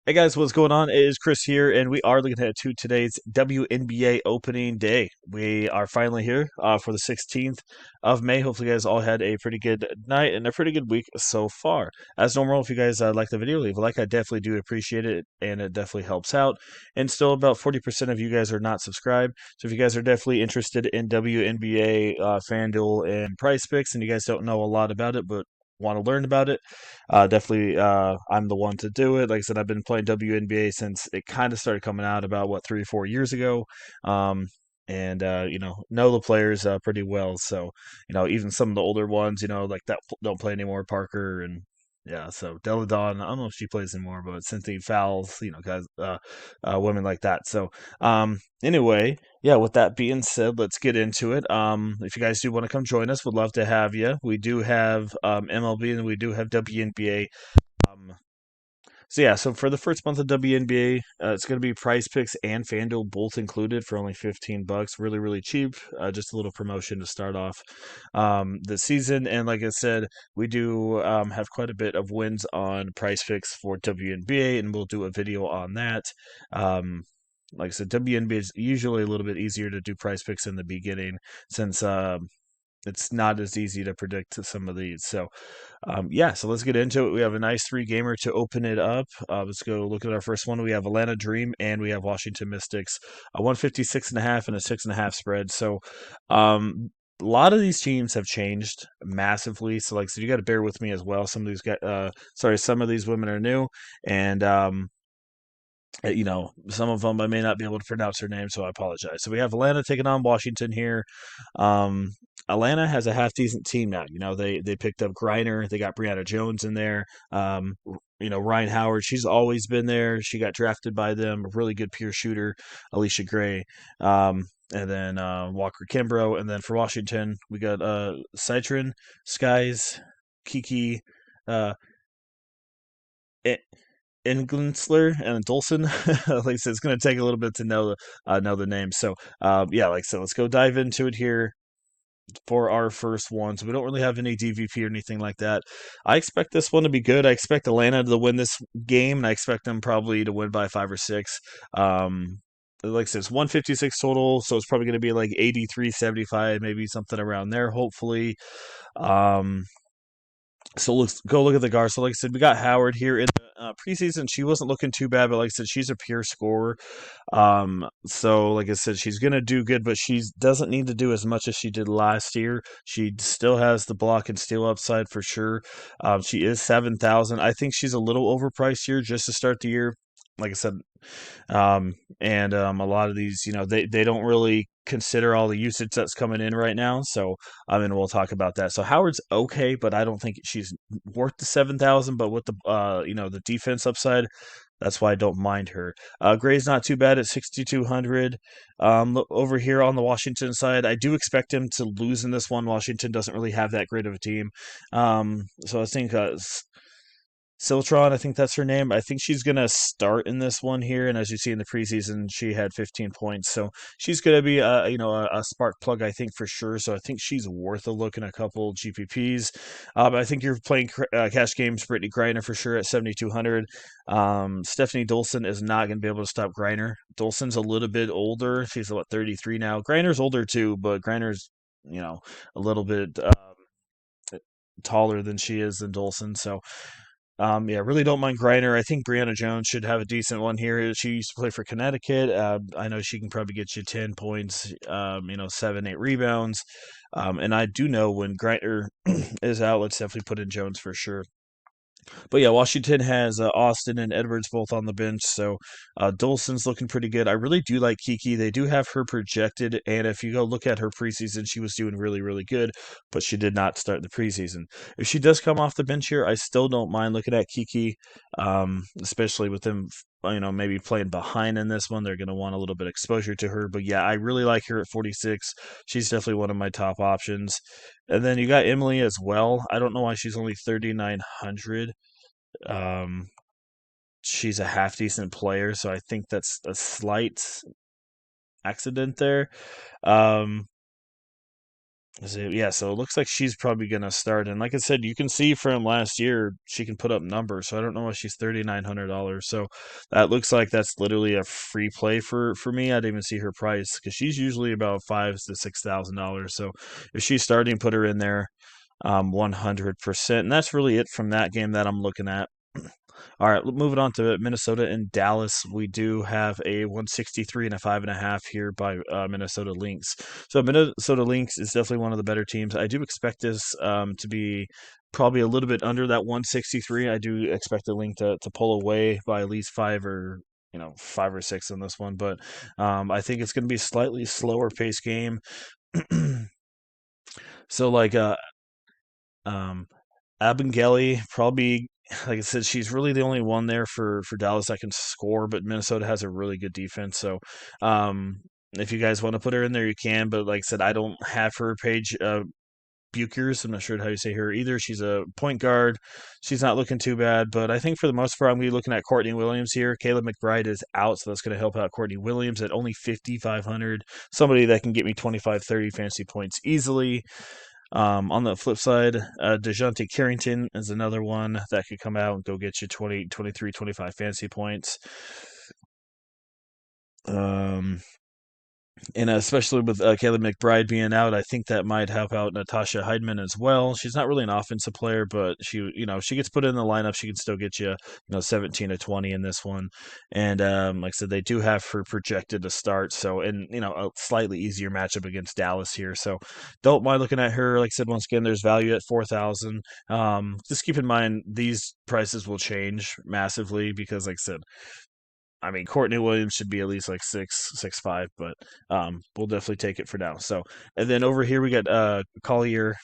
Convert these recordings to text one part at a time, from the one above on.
Hey guys, what's going on? It is Chris here, and we are looking ahead to today's WNBA opening day. We are finally here for the 16th of May. Hopefully, you guys all had a pretty good night and a pretty good week so far. As normal, if you guys like the video, leave a like. I definitely do appreciate it, and it definitely helps out. And still, about 40% of you guys are not subscribed. So if you guys are definitely interested in WNBA, FanDuel, and Price Picks, and you guys don't know a lot about it, but want to learn about it, definitely, I'm the one to do it. Like I said, I've been playing WNBA since it kind of started coming out about 3 or 4 years ago. Um, and know the players pretty well. So even some of the older ones, like that don't play anymore. Parker and yeah, so Della Dawn. I don't know if she plays anymore, but Cynthia Fowles, guys, women like that. So anyway, yeah, with that being said, let's get into it. If you guys do want to come join us, we'd love to have you. We do have MLB and we do have WNBA. So for the first month of WNBA, it's going to be Prize Picks and FanDuel both included for only $15. Really, really cheap. Just a little promotion to start off the season. And like I said, we do have quite a bit of wins on Prize Picks for WNBA, and we'll do a video on that. Um, like I said, WNBA is usually a little bit easier to do Prize Picks in the beginning since it's not as easy to predict some of these. So let's get into it. We have a nice three gamer to open it up. Let's go look at our first one. We have Atlanta Dream and we have Washington Mystics, a 156.5 and a 6.5 spread. A lot of these teams have changed massively. So you got to bear with me as well. Some of these women are new, and some of them I may not be able to pronounce their name, so I apologize. So we have Atlanta taking on Washington here. Um, Atlanta has a half decent team now. They picked up Griner. They got Brianna Jones in there. Ryan Howard. She's always been there. She got drafted by them. A really good pure shooter, Alicia Gray. And then Walker Kimbrough. And then for Washington, we got Citron, Skies, Kiki, uh, Englisler and Dolson. Like I said, it's going to take a little bit to know the name. Let's go dive into it here for our first one. So we don't really have any DVP or anything like that. I expect this one to be good. I expect Atlanta to win this game, and I expect them probably to win by 5 or 6. Like I said, it's 156 total, so it's probably going to be like 83-75, maybe something around there, hopefully. Um, so let's go look at the guard. So like I said, we got Howard here in the preseason. She wasn't looking too bad, but like I said, she's a pure scorer. So like I said, she's gonna do good, but she doesn't need to do as much as she did last year. She still has the block and steal upside for sure. She is 7,000. I think she's a little overpriced here just to start the year. Like I said, and a lot of these, they don't really consider all the usage that's coming in right now. So we'll talk about that. So Howard's okay, but I don't think she's worth the 7,000. But with the the defense upside, that's why I don't mind her. Gray's not too bad at 6,200. Over here on the Washington side, I do expect him to lose in this one. Washington doesn't really have that great of a team. So I think Siltron, I think that's her name. I think she's going to start in this one here, and as you see in the preseason, she had 15 points. So she's going to be a spark plug, I think for sure. So I think she's worth a look in a couple GPPs. I think you're playing cash games. Brittany Griner for sure at 7,200. Stephanie Dolson is not going to be able to stop Griner. Dolson's a little bit older. She's 33 now. Griner's older too, but Griner's a little bit taller than she is than Dolson. So really don't mind Griner. I think Brianna Jones should have a decent one here. She used to play for Connecticut. I know she can probably get you 10 points, 7, 8 rebounds. And I do know when Griner is out, let's definitely put in Jones for sure. But yeah, Washington has Austin and Edwards both on the bench, so Dolson's looking pretty good. I really do like Kiki. They do have her projected, and if you go look at her preseason, she was doing really, really good, but she did not start the preseason. If she does come off the bench here, I still don't mind looking at Kiki, especially with them. Maybe playing behind in this one, they're going to want a little bit of exposure to her. But yeah, I really like her at 46. She's definitely one of my top options. And then you got Emily as well. I don't know why she's only 3,900. Um, she's a half decent player, so I think that's a slight accident there. Um, Yeah, so it looks like she's probably going to start. And like I said, you can see from last year, she can put up numbers. So I don't know why she's $3,900. So that looks like that's literally a free play for me. I didn't even see her price because she's usually about $5,000 to $6,000. So if she's starting, put her in there 100%. And that's really it from that game that I'm looking at. All right, moving on to Minnesota and Dallas. We do have a 163 and a 5.5 here by Minnesota Lynx. So Minnesota Lynx is definitely one of the better teams. I do expect this to be probably a little bit under that 163. I do expect the Lynx to pull away by at least five or six in this one, but I think it's going to be a slightly slower pace game. So um, Abengeli probably, like I said, she's really the only one there for Dallas that can score, but Minnesota has a really good defense. So, um, if you guys want to put her in there, you can. But like I said, I don't have her page. Bukers, I'm not sure how you say her either. She's a point guard. She's not looking too bad, but I think for the most part, I'm going to be looking at Courtney Williams here. Caleb McBride is out, so that's going to help out Courtney Williams at only 5,500. Somebody that can get me 25, 30 fantasy points easily. On the flip side, DeJounte Carrington is another one that could come out and go get you 20, 23, 25 fantasy points. Um, and especially with Caleb McBride being out, I think that might help out Natasha Heidman as well. She's not really an offensive player, but she gets put in the lineup. She can still get you, 17 to 20 in this one. And like I said, they do have her projected to start. So, and a slightly easier matchup against Dallas here. So, don't mind looking at her. Like I said, once again, there's value at 4,000. Just keep in mind these prices will change massively because, like I said, I mean, Courtney Williams should be at least like 6'5", but we'll definitely take it for now. So, and then over here we got Collier.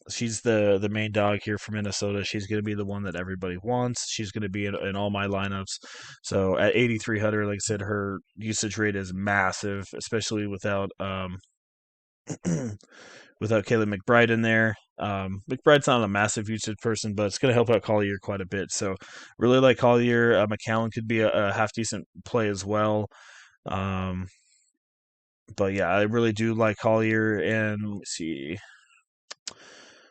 She's the main dog here for Minnesota. She's going to be the one that everybody wants. She's going to be in all my lineups. So at 8,300, like I said, her usage rate is massive, especially without Caleb McBride in there. McBride's not a massive usage person, but it's going to help out Collier quite a bit. So, really like Collier. McCowan could be a half decent play as well. Um, but yeah, I really do like Collier. And let me see.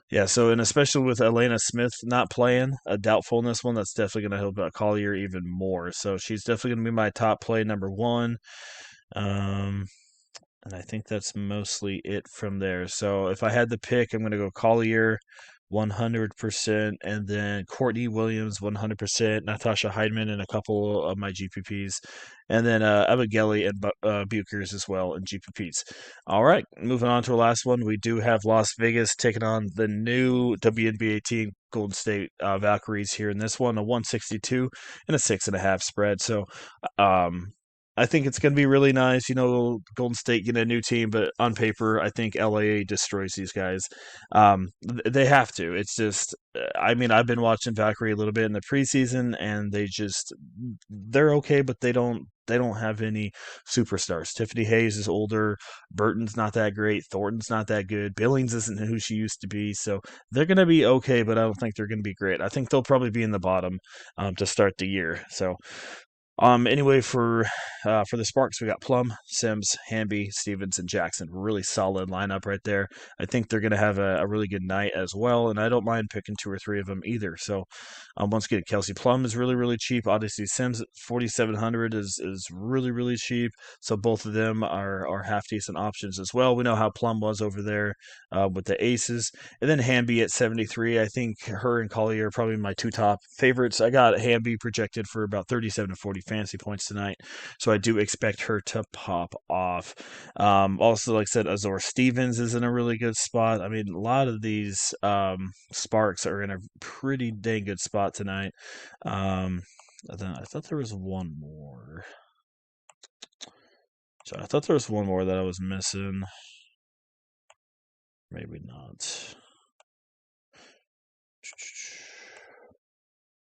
Yeah, so and especially with Elena Smith not playing, a doubtfulness one, that's definitely going to help out Collier even more. So she's definitely going to be my top play number one. Um, and I think that's mostly it from there. So if I had to pick, I'm going to go Collier 100%, and then Courtney Williams 100%, Natasha Heidman and a couple of my GPPs, and then Abigaili and Bukers as well in GPPs. All right, moving on to our last one. We do have Las Vegas taking on the new WNBA team, Golden State Valkyries here in this one, a 162 and a 6.5 spread. So, um, I think it's going to be really nice. Golden State getting a new team, but on paper, I think LA destroys these guys. They have to. It's just, I mean, I've been watching Valkyrie a little bit in the preseason, and they're okay, but they don't have any superstars. Tiffany Hayes is older. Burton's not that great. Thornton's not that good. Billings isn't who she used to be. So they're going to be okay, but I don't think they're going to be great. I think they'll probably be in the bottom to start the year. So anyway, for the Sparks, we got Plum, Sims, Hamby, Stevens, and Jackson. Really solid lineup right there. I think they're going to have a really good night as well, and I don't mind picking two or three of them either. So, once again, Kelsey Plum is really really cheap. Obviously, Sims at 4,700 is really really cheap. So both of them are half decent options as well. We know how Plum was over there with the Aces, and then Hamby at 73. I think her and Collier are probably my two top favorites. I got Hamby projected for about 37 to 40 fantasy points tonight, so I do expect her to pop off. Also, like I said, Azor Stevens is in a really good spot. I mean, a lot of these Sparks are in a pretty dang good spot tonight. I thought there was one more. So I thought there was one more that I was missing. Maybe not.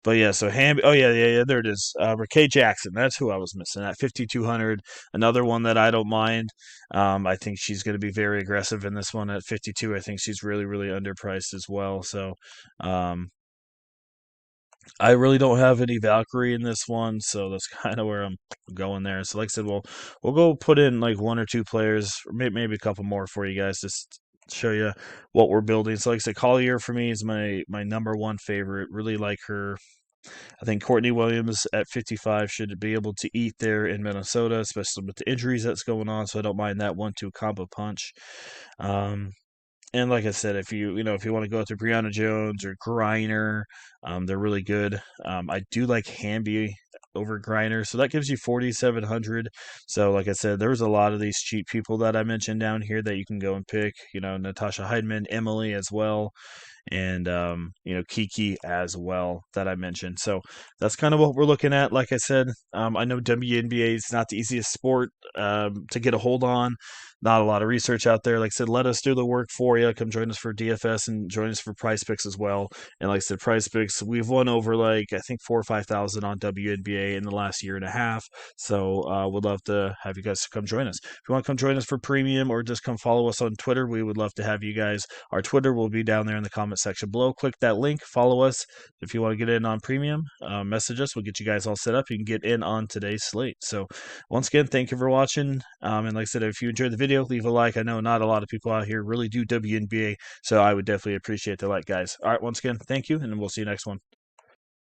But yeah, so Oh yeah. There it is. Raquel Jackson. That's who I was missing at 5,200. Another one that I don't mind. I think she's going to be very aggressive in this one at 52. I think she's really really underpriced as well. So, I really don't have any Valkyrie in this one, so that's kind of where I'm going there. So, like I said, we'll go put in like one or two players, maybe a couple more for you guys, just show you what we're building. So, like I said, Collier for me is my number one favorite. Really like her. I think Courtney Williams at 55 should be able to eat there in Minnesota, especially with the injuries that's going on. So I don't mind that 1-2 combo punch. Um, and like I said, if you want to go through Brianna Jones or Griner, they're really good. I do like Hamby over Griner, so that gives you 4,700. So like I said, there's a lot of these cheap people that I mentioned down here that you can go and pick. Natasha Heidman, Emily as well, and Kiki as well that I mentioned. So that's kind of what we're looking at. Like I said, I know WNBA is not the easiest sport to get a hold on. Not a lot of research out there. Like I said, let us do the work for you. Come join us for DFS and join us for Price Picks as well. And like I said, Price Picks, we've won over I think 4 or 5 thousand on WNBA in the last year and a half. So we'd love to have you guys come join us. If you want to come join us for premium or just come follow us on Twitter, we would love to have you guys. Our Twitter will be down there in the comment section below. Click that link, follow us. If you want to get in on premium, message us. We'll get you guys all set up. You can get in on today's slate. So once again, thank you for watching. And like I said, if you enjoyed the video, leave a like. I know not a lot of people out here really do WNBA, so I would definitely appreciate the like, guys. All right, once again, thank you, and we'll see you next one.